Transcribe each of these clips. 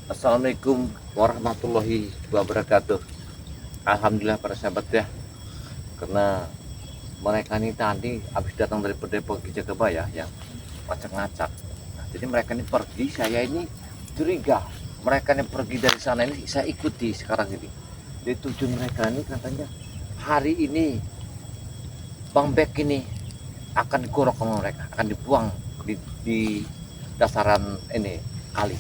Assalamualaikum warahmatullahi wabarakatuh. Alhamdulillah para sahabat ya, karena mereka ini tadi habis datang dari Depok ke Jagabaya yang ngacak-ngacak. Nah, jadi mereka ini pergi, saya ini curiga. Mereka ini pergi dari sana ini saya ikuti sekarang ini. Jadi tujuan mereka ini katanya hari ini Bang Bek ini akan digorok sama mereka, akan dibuang di dasaran ini kali.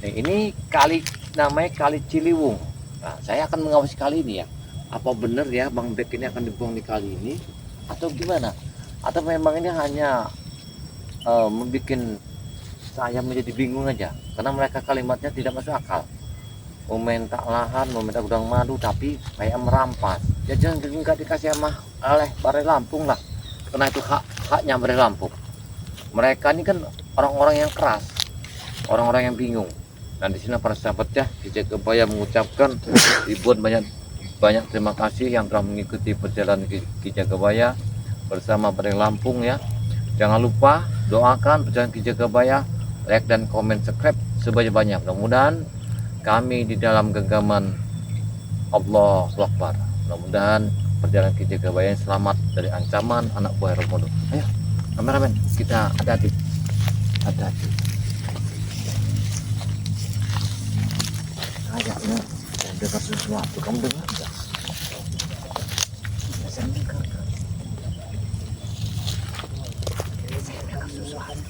Nah, ini kali namanya Kali Ciliwung. Nah, saya akan mengawasi kali ini ya. Apa benar ya Bang Bek ini akan dibuang di kali ini atau gimana? Atau memang ini hanya membuat saya menjadi bingung aja karena mereka kalimatnya tidak masuk akal. Meminta lahan, meminta gudang madu tapi kayak merampas. Ya jangan nggak dikasih sama oleh Balai Lampung lah. Karena itu haknya Balai Lampung. Mereka ini kan orang-orang yang keras, orang-orang yang bingung. Dan di sini para sahabat ya, di Jagabaya mengucapkan ribuan banyak terima kasih yang telah mengikuti perjalanan Ki Jagabaya bersama Balai Lampung ya. Jangan lupa doakan perjalanan Ki Jagabaya, like dan komen, subscribe sebanyak-banyak. Mudah-mudahan kami di dalam genggaman Allahu Akbar. Mudah-mudahan perjalanan Ki Jagabaya selamat dari ancaman anak buah Romodo. Ayo, kameramen, kita hati-hati. Hati-hati. Kayaknya saya dengar sesuatu. Kamu dengar nggak? Saya dengar. Saya dengar sesuatu.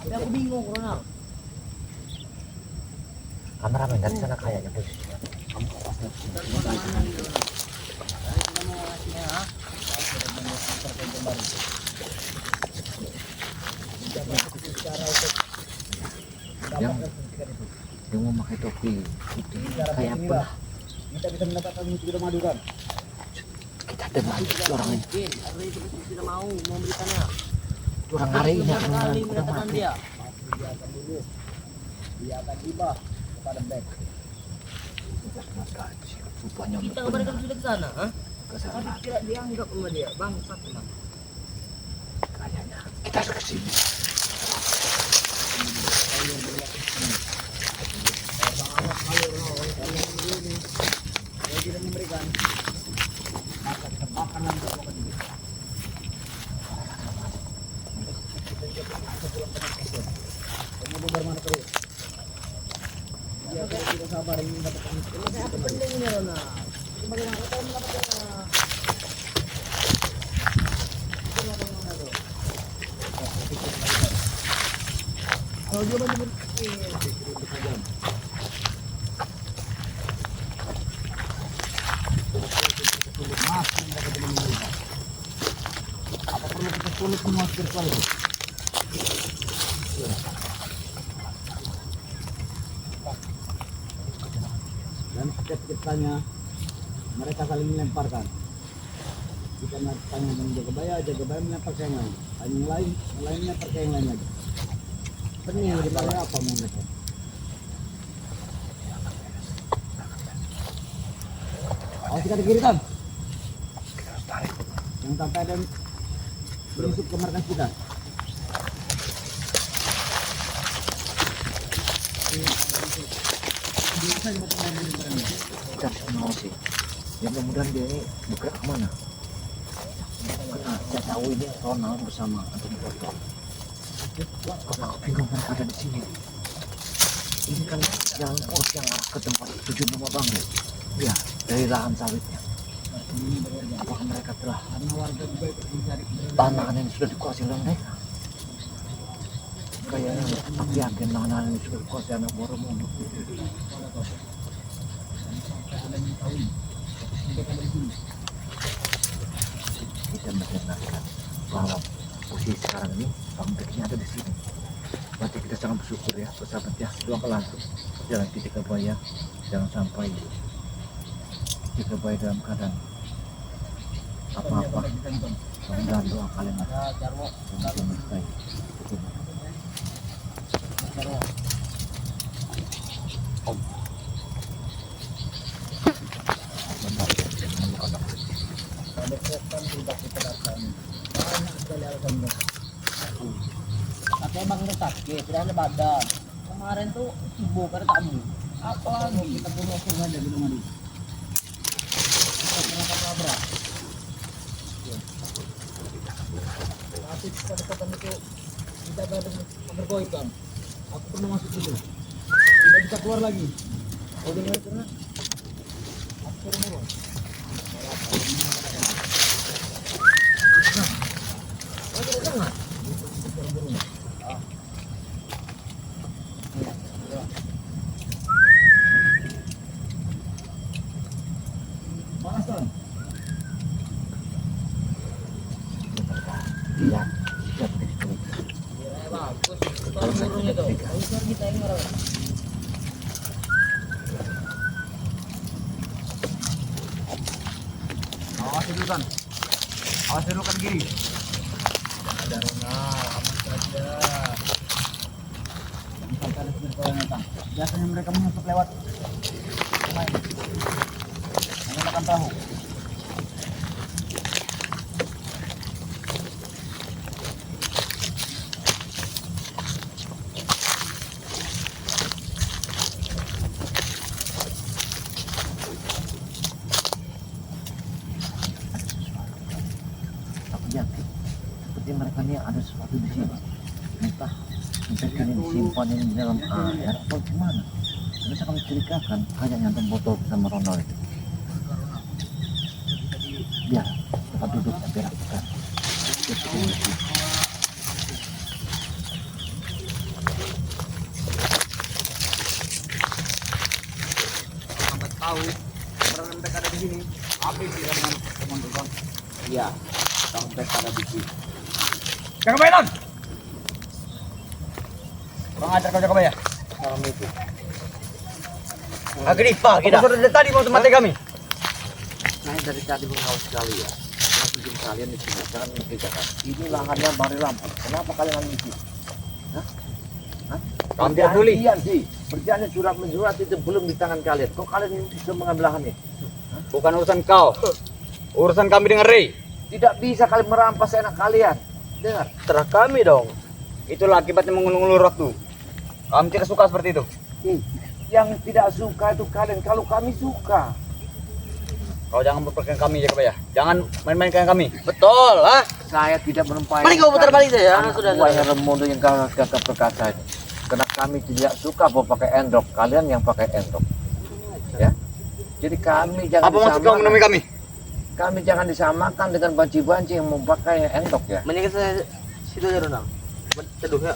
Tapi aku bingung, Ronald. Kameramen dari sana kayaknya posisinya. Kamu yang mau pakai topi putih kayak apa? Kita bisa mendapatkan muncul madu kan? Kita dengar orang ini. Hari itu tidak mau memberikannya. Orang hari ini akan kali udah mendatangkan mati. dia. Dia akan dulu. Dia akan tiba kepada Bek. Rupanya Kita kemarin kan sudah ke sana, ha? ke sana. Tapi tidak dianggap sama dia, bangsat memang. Kayaknya kita harus ke sini. Kalau tidak memberikan, maka kita makan dan kita makan juga. Kamu bermana terus? Dia tidak sabar ingin mendapatkan itu. Apa penting ini, Rona? Bagaimana kalau mendapatkannya? Kalau dia mau apa perlu kita sulit semua spiritual itu? Dan setiap kita mereka saling melemparkan. Kita tanya dengan Jagabaya melempar ke yang lain. Yang lain melempar ke yang lain lagi. Benih di bawah apa mau mereka? Oh, kita di kiri kan? Kita harus tarik. Yang sampai ada menyusup ke markas kita. Kita harus mengawasi. Ya mudah-mudahan dia ini bergerak kemana? Karena saya tahu ini Ronald bersama Anthony Foto. Karena aku bingung mereka ada di sini. Ini kan jalan pos yang arah ke tempat tujuan rumah Bang Bek. Ya, dari lahan sawitnya. Apakah mereka telah tanah yang sudah dikuasai oleh mereka? Kayaknya aku yakin lahan ini sudah dikuasai anak buah Romodo. Kita mendengarkan bahwa posisi sekarang ini Bang Beknya ada di sini. Berarti kita sangat bersyukur ya, bersahabat ya. Doakan langsung jalan Ki Jagabaya, jangan sampai Jagabaya dalam keadaan apa-apa. Mudah-mudahan doa kalian baik. kira badan. Kemarin tuh sibuk karena tamu. Apa lagi? Kita bunuh saja di rumah dia. Kita kenapa tabrak? Tapi pada saat itu kita ada bergoyang. Aku pernah masuk dulu. Tidak bisa keluar lagi. Oh dengar karena aku turun dulu. Panas. Iya. Bagus. Baru burung itu. Bagus kita yang marah. Awas dulu kan. Awas dulu kan gini. Ada Ronald, aman saja. Misalkan ada sebenarnya datang. Biasanya mereka menyusup lewat sungai. Menggunakan perahu. Aku yakin seperti mereka ini ada sesuatu di sini. Entah mereka ini disimpan ini di dalam air atau gimana. Bisa kami curigakan hanya nyantum botol sama Ronald itu. Biar kita duduk dan berakkan. Sampai tahu peran mereka ada di sini. Habis di dalam teman-teman. Iya, sampai ada di sini. Jaga bayan. Kurang ajar kau jaga bayan. Salam itu. Agripa, kita sudah tadi mau mati kami. Saya dari tadi mengawas kalian. Masukin kalian di sini, jangan mengerjakan. Ini lahannya Bari Lampung. Kenapa kalian ada di sini? Kami tidak peduli. Perjanjian sih. Perjanjian surat menjurat itu belum di tangan kalian. Kok kalian bisa mengambil lahan ini? Bukan urusan kau. Urusan kami dengan Ray. Tidak bisa kalian merampas enak kalian. Dengar. Terah kami dong. Itulah akibatnya mengulur-ulur waktu. Kami tidak suka seperti itu. Yang tidak suka itu kalian. Kalau kami suka. Kau jangan memperkenalkan kami jaga bayan. Jangan main-mainkan kami. Betul, ah. Saya tidak menempatkan. Mari kau putar balik saja. Sudah. Yang remondo yang gagah perkasa ini. Karena kami tidak suka mau pakai endrok. Kalian yang pakai endrok. Ya. Jadi kami jangan Apa maksud kau menemui kami? Kami jangan disamakan dengan banci-banci yang memakai endok ya. Mendingan saya situ aja Ronald. Teduh ya.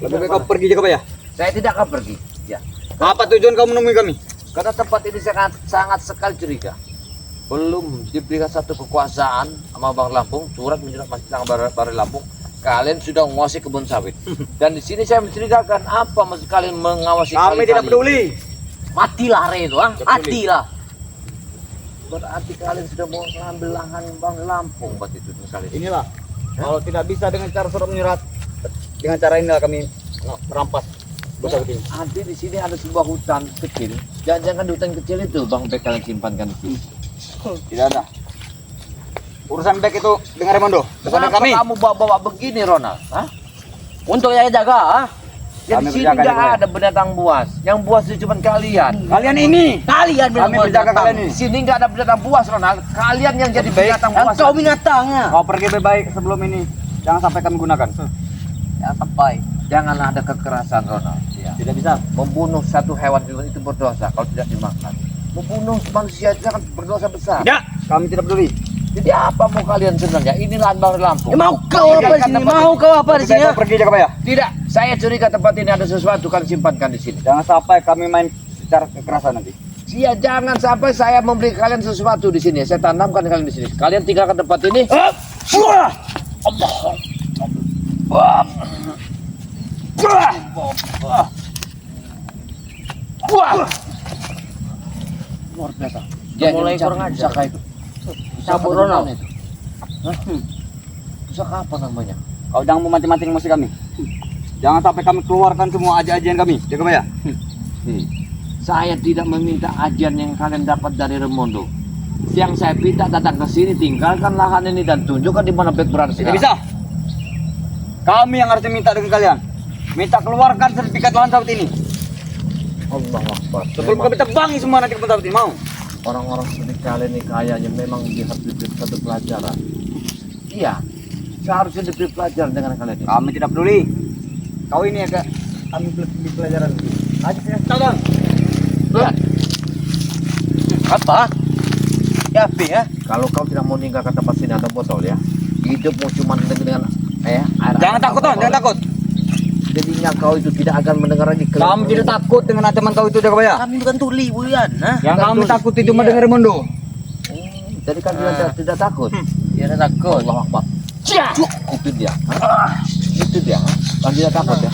Lebih baik kau pergi jaga bayan. Saya tidak akan pergi. Ya. Apa tujuan kau menemui kami? Karena tempat ini sangat sekali curiga. Belum diberikan satu kekuasaan sama Bang Lampung, surat menjurat masih tangan Bari Lampung. Kalian sudah menguasai kebun sawit. Dan di sini saya mencurigakan apa maksud kalian mengawasi Kami tidak peduli. Matilah Re itu, ah. Matilah. Berarti kalian sudah mau mengambil lahan Bang Lampung buat itu kalian. Inilah. Kalau tidak bisa dengan cara surat menyurat, dengan cara inilah kami merampas botol ini. Nanti di sini ada sebuah hutan kecil. Jangan di hutan kecil itu Bang Bek kalian simpankan di sini. Tidak ada. Urusan baik itu dengan Remondo. Kepada Kenapa kami. kamu bawa begini Ronald? Hah? Untuk jaga, ah. Ya di Kami sini berjaga, nggak jaga. ada binatang buas. Yang buas itu cuma kalian. Kalian ini. Kalian Kami berjaga kalian ini. Di sini nggak ada binatang buas Ronald. Kalian yang jadi binatang buas. Kau binatangnya. Kau pergi lebih baik sebelum ini. Jangan sampai kami gunakan. Ya sampai. Janganlah ada kekerasan Ronald. Ya. Tidak bisa. Membunuh satu hewan itu berdosa kalau tidak dimakan. Membunuh manusia itu kan berdosa besar. Tidak. Kami tidak peduli. Jadi apa mau kalian sebenarnya? Ini lahan Bari Lampung. Mau kau apa di sini? Mau kau apa di sini? Kau pergi jaga bayan. Tidak, saya curiga tempat ini ada sesuatu kalian simpankan di sini. Jangan sampai kami main secara kekerasan nanti. Ya jangan sampai saya memberi kalian sesuatu di sini. Saya tanamkan kalian di sini. Kalian tinggalkan tempat ini. Wah! Allah. Wah! Wah! Luar biasa. Mulai kurang ajar. Pusaka itu. Sabuk Ronald. itu. Hah? Pusaka apa namanya? Kau jangan memancing-mancing emosi kami. Jangan sampai kami keluarkan semua ajian kami. Jaga bayan. Saya tidak meminta ajian yang kalian dapat dari Remondo. Yang saya minta datang ke sini, tinggalkan lahan ini dan tunjukkan di mana Bek berada Tidak sekarang. bisa. Kami yang harus minta dengan kalian. Minta keluarkan sertifikat lahan sawit ini. Allah Akbar. Sebelum kami tebangi semua nanti kebun sawit ini, mau? Orang-orang seperti kalian ini kayaknya memang harus diberi satu pelajaran. Iya, seharusnya diberi pelajaran dengan kalian ini. Kami tidak peduli. Kau ini agak kami beri pelajaran. Ayo saya tahu bang. Lihat. Apa? Ya, ya. Kalau kau tidak mau meninggalkan tempat sini atau botol ya, hidupmu cuma dengan air. Jangan takut Ton, jangan takut. Jadinya kau itu tidak akan mendengar lagi. Kami tidak takut dengan ancaman kau itu Jagabaya. Kami bukan tuli, Buyan. Nah, Yang kami Betul. takut itu Iya. mendengar Mondo. Jadi kan tidak takut. Ya udah takut. Allah Akbar. Itu dia. Itu dia. Kan tidak takut ya.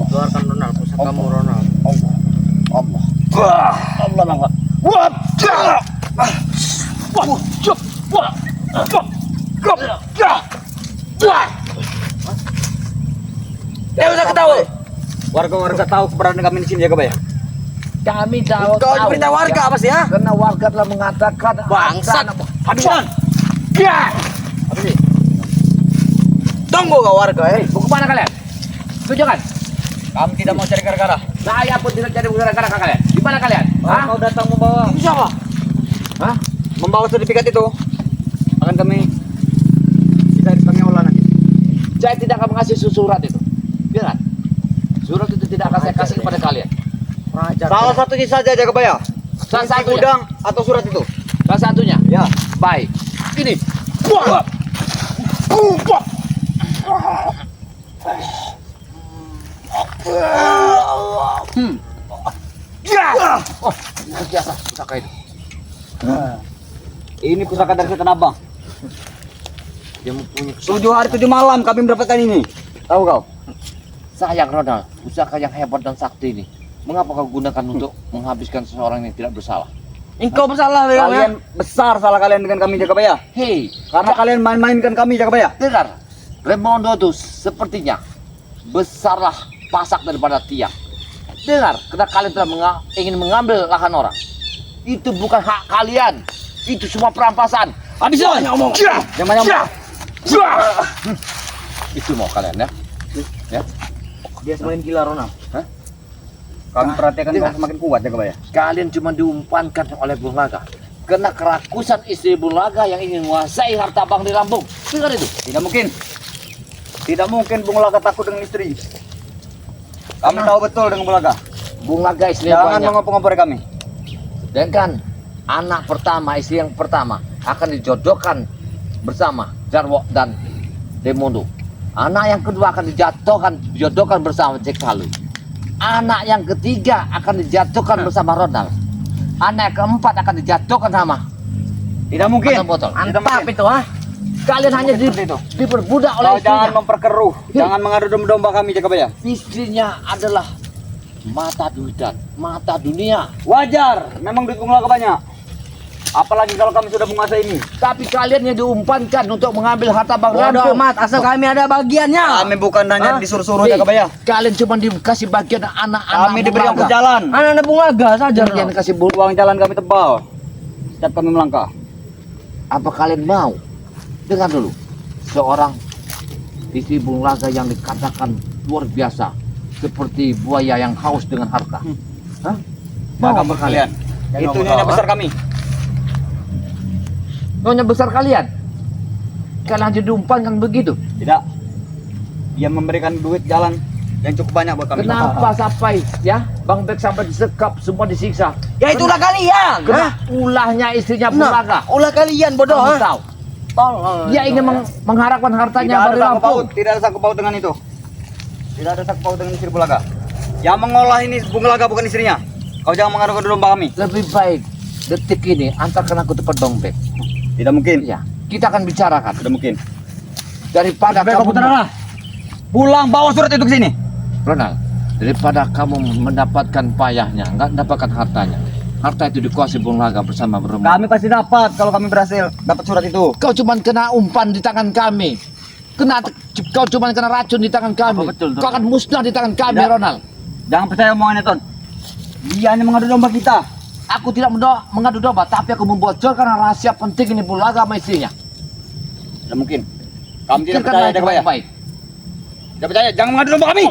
Keluarkan Ronald, pusakamu Ronald. Allah. Allah. Allah Akbar. Ya usah ketawa. Warga-warga tahu keberadaan kami di sini Jagabaya. Kami tahu. Kau diberitahu warga apa sih ya? Karena warga telah mengatakan Bangsat. Habisan. Apa sih? Tunggu kau warga Mau kemana kalian? Setuju kan? Kami tidak mau cari gara-gara. Saya pun tidak cari gara-gara kalian. Di mana kalian? Hah? Kau datang membawa Siapa? Hah? membawa sertifikat itu akan bisa kami olah nanti. Saya tidak akan mengasih surat itu. Biar surat itu tidak akan saya kasih kepada kalian. Salah satunya saja Jagabaya. Salah Isi satunya. gudang atau surat itu. Salah satunya. Ya. Baik. Ini. Oh, biasa pusaka itu. Ini pusaka dari Setan Abang. Dia mempunyai 7 hari 7 malam kami mendapatkan ini. Tahu kau? sayang Ronald, pusaka yang hebat dan sakti ini. Mengapa kau gunakan untuk menghabiskan seseorang yang tidak bersalah? Engkau bersalah, Kalian besar salah kalian dengan kami Jagabaya. Hei, Karena kalian main-mainkan kami Jagabaya. dengar, Remondo itu sepertinya besarlah pasak daripada tiang. Dengar, karena kalian telah ingin mengambil lahan orang. Itu bukan hak kalian. Itu semua perampasan. Habisin. Ngomong. Jangan nyamuk. Itu mau kalian ya? Ya. Dia semakin gila Ronald. Hah? Kami perhatikan Dengar. kau semakin kuat Jagabaya. Kalian cuma diumpankan oleh Bung Laga. Karena kerakusan istri Bung Laga yang ingin menguasai harta bang di Lampung. Dengar itu. Tidak mungkin. Tidak mungkin Bung Laga takut dengan istri. Kami tahu betul dengan Bung Laga. Bung Laga istrinya Jangan banyak. mengompor-ngompori kami. Dan kan anak pertama, istri yang pertama akan dijodohkan bersama Jarwo dan Demondo. Anak yang kedua akan dijodohkan bersama Jack Halu. Anak yang ketiga akan dijatuhkan bersama Ronald. Anak yang keempat akan dijatuhkan sama Tidak mungkin. Mantap botol. Tidak Mantap mungkin. itu, ha? Kalian hanya Seperti itu. diperbudak oleh Kau jangan istrinya. memperkeruh. Jangan mengadu domba kami Jagabaya. Istrinya adalah mata duitan, mata dunia. Wajar. Memang duit Bung Laga banyak. Apalagi kalau kami sudah menguasai ini. Tapi kalian yang diumpankan untuk mengambil harta bang Bodoh Lampung. amat, asal kami ada bagiannya. Kami bukan hanya Hah? disuruh-suruh Hei, Jagabaya. kalian cuma dikasih bagian anak-anak. Kami diberi Bung lampu Laga. jalan. Anak-anak Bungaga saja, Jangan Ronald. kasih uang jalan kami tebal. Setiap kami melangkah. Apa kalian mau? Dengar dulu. Seorang istri Bung Laga yang dikatakan luar biasa, seperti buaya yang haus dengan harta. Hah? Mau Maka apa kalian. Itu nyonya besar kami. Nyonya besar kalian? Kalian hanya diumpankan begitu? Tidak. Dia memberikan duit jalan yang cukup banyak buat kami. Kenapa sampai ya Bang Bek sampai disekap, semua disiksa? Ya itulah kalian. Kena Hah? ulahnya istrinya Bung Nah, Laga. ulah kalian bodoh, Kamu ha? tahu? Tolong. Dia ingin mengharapkan Tidak hartanya ada dari sangkut paut. Lampung. Tidak ada sangkut paut dengan itu. Tidak ada sangkut paut dengan istri Bung Laga. Yang mengolah ini Bung Laga bukan istrinya. Kau jangan mengadu domba kami. Lebih baik detik ini antarkan aku tempat Bang Bek. Tidak mungkin. Ya, kita akan bicarakan Tidak mungkin. daripada Baik, kamu Putra. Pulang bawa surat itu ke sini. Ronald, daripada kamu mendapatkan payahnya, nggak mendapatkan hartanya. Harta itu dikuasai Bung Laga bersama berempat. Kami pasti dapat kalau kami berhasil dapat surat itu. Kau cuma kena umpan di tangan kami. Kau cuma kena racun di tangan kami. Apa betul, Ton? Kau akan musnah di tangan kami, Tidak. Ronald. Jangan percaya omongannya Ton. Dia hanya mengadu domba kita. Aku tidak mengadu domba, tapi aku membocorkan rahasia penting ini Bung Laga sama istrinya. Tidak mungkin. Kami tidak Pikirkan percaya baik, Jagabaya. baik. Jangan percaya, jangan mengadu domba kami.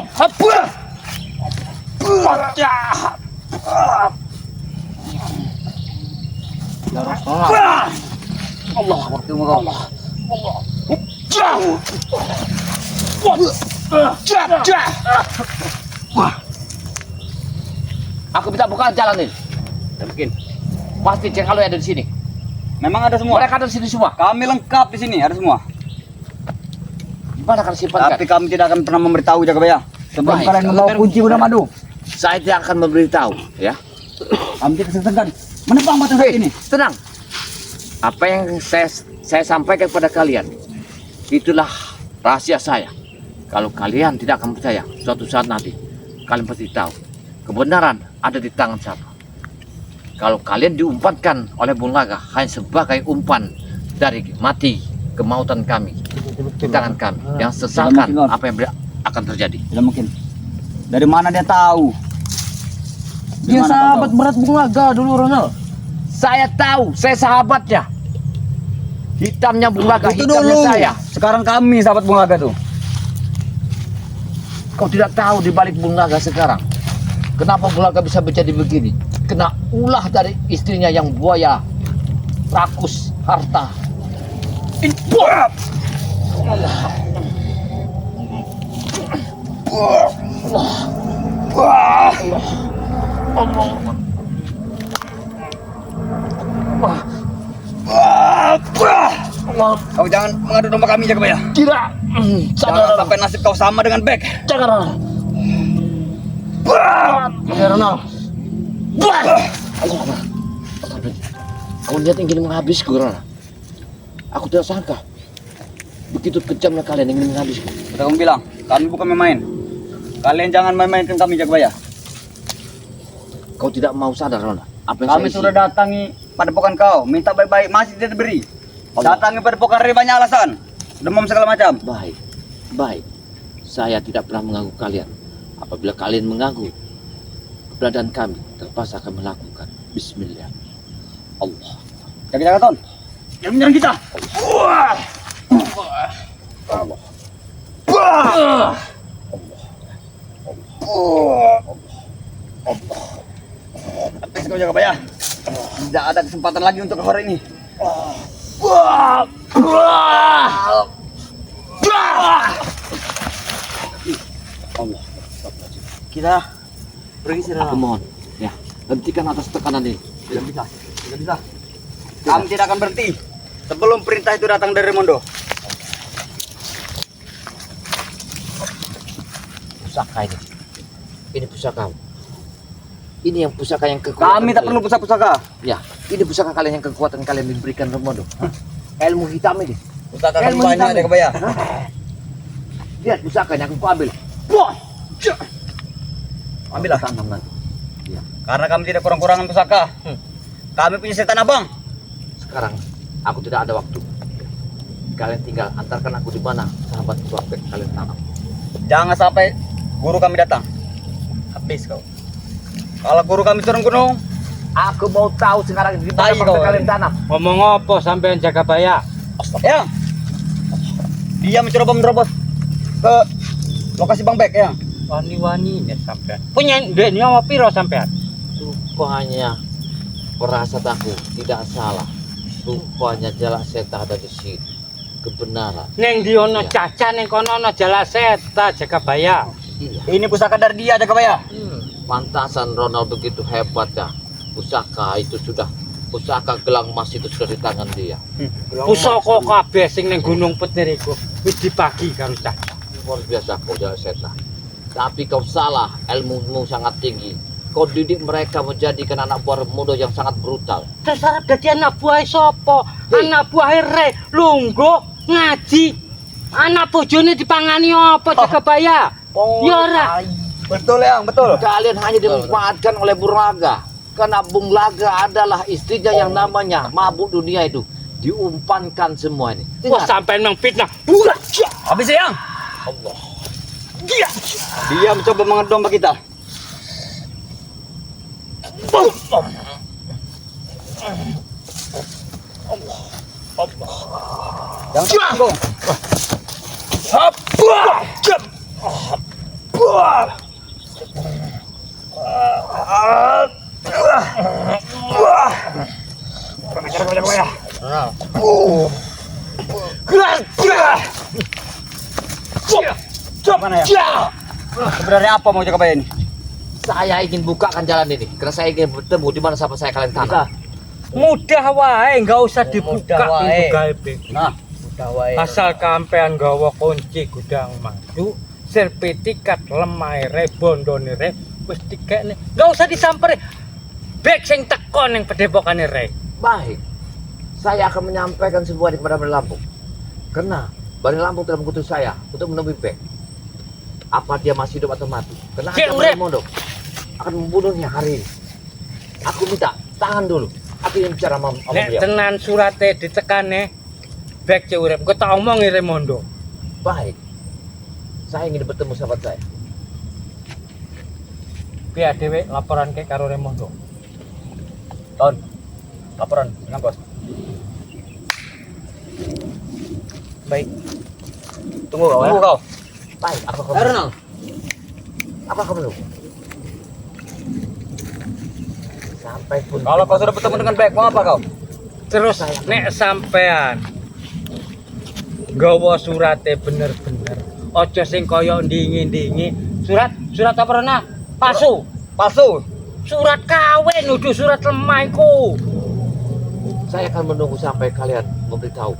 Allah Allah. Aku minta buka jalan ini. Tidak mungkin. Pasti cek kalau ada di sini. Memang ada semua. Mereka ada di sini semua. Kami lengkap di sini, ada semua. Gimana akan simpan? Tapi kami tidak akan pernah memberitahu Jagabaya. Sebelum Baik, kalian kalau membawa memang- kunci gudang madu. Saya tidak akan memberitahu, ya. Kami tidak segan. Menepang batu saat ini. Tenang. Apa yang saya sampaikan kepada kalian, itulah rahasia saya. Kalau kalian tidak akan percaya, suatu saat nanti kalian pasti tahu kebenaran ada di tangan siapa. Kalau kalian diumpankan oleh Bung Laga hanya sebagai umpan dari mati kemautan kami di tangan kami, yang sesalkan mungkin, Lord. apa yang akan terjadi. Tidak mungkin. Dari mana dia tahu? Dari Dia mana kau sahabat tahu? berat Bung Laga dulu, Ronald. Saya tahu, saya sahabatnya. Hitamnya Bung Laga, Itu hitamnya dulu. saya. Sekarang kami sahabat Bung Laga tuh. Kau tidak tahu di balik Bung Laga sekarang. Kenapa Bung Laga bisa menjadi begini? Kena ulah dari istrinya yang buaya, rakus, harta. Kau jangan mengadu domba kami Jagabaya. Tidak. Jangan sampai nasib kau sama dengan Beck. Jangan. Ya, Ronald. Kau lihat ingin menghabisku, Rona. Aku tidak sangka begitu kejamnya kalian ingin menghabisku. Sudah kamu bilang, kami bukan main-main. Kalian jangan main-mainkan kami Jagabaya. Kau tidak mau sadar, Rona. Apa yang Kami saya sudah datangi padepokan kau, minta baik-baik masih tidak diberi. Allah. Datangi padepokan dari banyak alasan, demam segala macam. baik, baik. Saya tidak pernah mengganggu kalian. Apabila kalian mengganggu keberadaan kami, terpaksa akan melakukan. Bismillah. Allah. Jaga-jaga Ton, jangan menyerang kita. Allah. Habis kau Jagabaya. Tidak ada kesempatan lagi untuk hari ini. Allah. Kita pergi sih, Aku Ronald. mohon, ya, hentikan atas tekanan ini. Tidak bisa, tidak bisa. Kami tidak akan berhenti sebelum perintah itu datang dari Mondo. Pusaka ini. Ini pusaka. Ini yang pusaka yang kekuatan. Kami tak perlu pusaka-pusaka. Ya, ini pusaka kalian yang kekuatan kalian diberikan Remondo. Ilmu hitam ini. Pusaka Ilmu banyak hitam ini. Jagabaya. Lihat pusaka yang aku ambil. Wah, Ambillah. tangan. Karena kami tidak kurang-kurangan pusaka. Kami punya setan abang. Sekarang aku tidak ada waktu. Kalian tinggal antarkan aku di mana sahabat sampai kalian tangkap. Jangan sampai guru kami datang. Habis kau. Kalau guru kami turun gunung, Aku mau tahu sekarang di mana Tai kau. sampai kalian tanam. Ngomong apa sampean Jagabaya? ya. Dia mencoba menerobos ke lokasi Bang Bek ya. Wani-wani ya sampean. Punya duit nyawa piro sampean? Rupanya perasaan aku tidak salah. Rupanya jalan setan ada di sini. Kebenaran. Neng di ono Iya. caca neng kono ono jala seta Jagabaya. Iya. Ini pusaka dari dia Jagabaya. Pantasan Ronald begitu hebat ya. Pusaka itu sudah, pusaka gelang emas itu sudah di tangan dia. Pusaka kabeh sing ning Gunung Petir iku wis dibagi karo caca. Luar biasa kau jalan setan. Tapi kau salah, ilmumu sangat tinggi. Kau didik mereka menjadikan anak buah muda yang sangat brutal. Terus arep dadi anak buah sapa? Anak buah Re lungguh ngaji. Anak bojone dipangani apa Jagabaya? Ya ora. Betul ya, betul. Kalian hanya dimanfaatkan oleh Bung Laga. Karena Bung Laga adalah istrinya yang namanya mabuk dunia itu. Diumpankan semua ini. Wah Dengar. sampean mang fitnah. Habis ya. Allah. Dia mencoba mengadu domba kita. Jangan tanggung. Mana ya? Sebenarnya apa mau Jagabaya ini? Saya ingin bukakan jalan ini karena saya ingin bertemu di mana sahabat saya kalian tanah. Mudah wae, enggak usah dibuka Mudah wae. pintu gaib. Nah, udah wae. Asal kampean gawa kunci gudang madu, sertifikat lemare bondone re wis dikekne. Enggak usah disamperi. Bek sing teko ning pedepokane re. Baik, saya akan menyampaikan sebuah kepada Bani Lampung. Karena Bani Lampung telah mengutus saya untuk menemui Bek. Apa dia masih hidup atau mati? Karena Cik, Bani urip. Mondok akan membunuhnya hari ini. Aku minta tahan dulu. Aku ingin bicara sama Nek beliau. tenan surate ditekane Bek cek urip. Kok tak omongi Remondo. Baik, saya ingin bertemu sahabat saya. Biar dhewe laporan ke karo Remondo. Ton. Laporan dengan bos. Baik. Tunggu kau. Tunggu kau. Baik, aku akan Ronald. Aku akan menunggu. Sampai pun Kalau kau sudah bertemu dengan baik, mau apa kau? Terus nek sampean gawa surate bener-bener. Ojo sing kaya ndingi-ndingi. Surat apa rena? Palsu. Palsu. Surat kawin nuduh surat lemah iku. saya akan menunggu sampai kalian memberitahu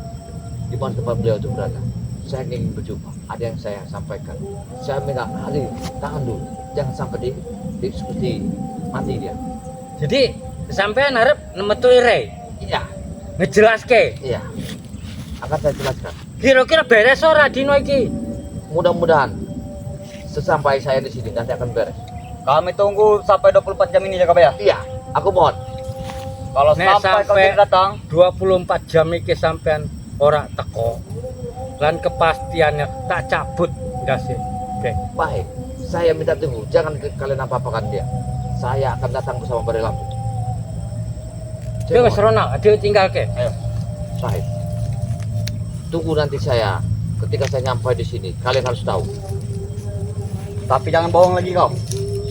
di mana tempat beliau itu berada. Saya ingin berjumpa. Ada yang saya sampaikan. Saya minta Ali tahan dulu. Jangan sampai diskusi mati dia. Jadi sampean arep nemetui Rey. Iya, Ngejelaske. iya. Akan saya jelaskan. Kira-kira beres ora dino iki? Mudah-mudahan sesampai saya di sini nanti akan beres. Kami tunggu sampai 24 jam ini Jagabaya. Iya, aku mohon. Kalau Nek sampai kau sampai- tidak datang, 24 jam iki sampean ora teko. Lan kepastiannya tak cabut ndase. Oke. Baik, saya minta tunggu. Jangan kalian apa-apakan dia. Saya akan datang bersama Bani Lampung. Dia wis rono, dia tinggalke. Baik. Tunggu nanti saya. Ketika saya nyampai di sini, kalian harus tahu. tapi jangan bohong lagi kau.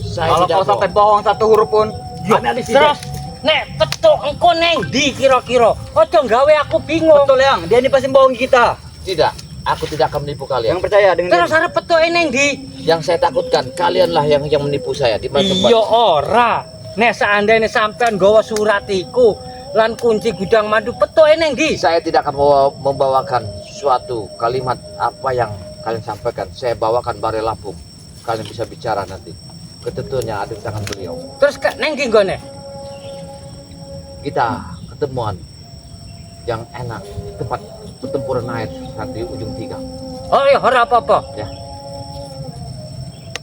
Saya Kalau tidak kau sampai bohong satu huruf pun, kami habis Terus nek petuk engko neng di kira-kira. Ojo gawe aku bingung. betul yang dia ini pasti bohong kita. tidak. Aku tidak akan menipu kalian. Yang percaya dengan Terus arep petuke neng di. Yang saya takutkan kalianlah yang menipu saya di mana tempat. Iya ora. Nek seandainya sampean gawa surat iku lan kunci gudang madu petuke neng di. Saya tidak akan membawakan suatu kalimat apa yang kalian sampaikan. Saya bawakan Bani Lampung. Kalian bisa bicara nanti. Ketentuannya ada di tangan beliau. Terus neng di nggone. Kita ketemuan yang enak tempat pertempuran air saat di ujung tiga. Oh iya ora apa-apa.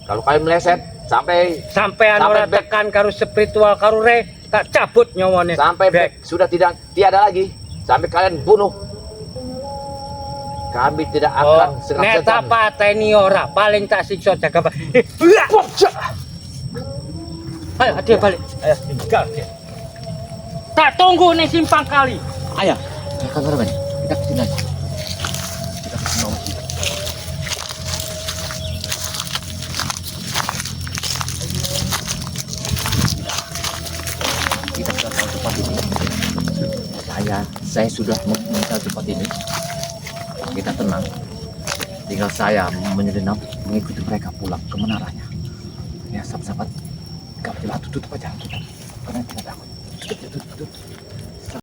Kalau kalian meleset sampai Sampean Sampai ora back. tekan karo spiritual karo Rey tak cabut nyawane. sampai Back. sudah tiada lagi sampai kalian bunuh. Kami tidak akan Nek tak segan-segan. pateni ora, paling tak siksa jaga. Ayo dia balik. Ayo tinggal dia. Tak tunggu nih simpang kali. Ayah, kameramen, kita ke sini aja. Kita ke bawah sini. Kita sudah tahu tempat ini. Saya sudah mengenal tempat ini. Kita tenang. Tinggal saya menyelinap mengikuti mereka pulang ke menaranya. Ya, sahabat-sahabat, gak jelas tutup aja. Tutup.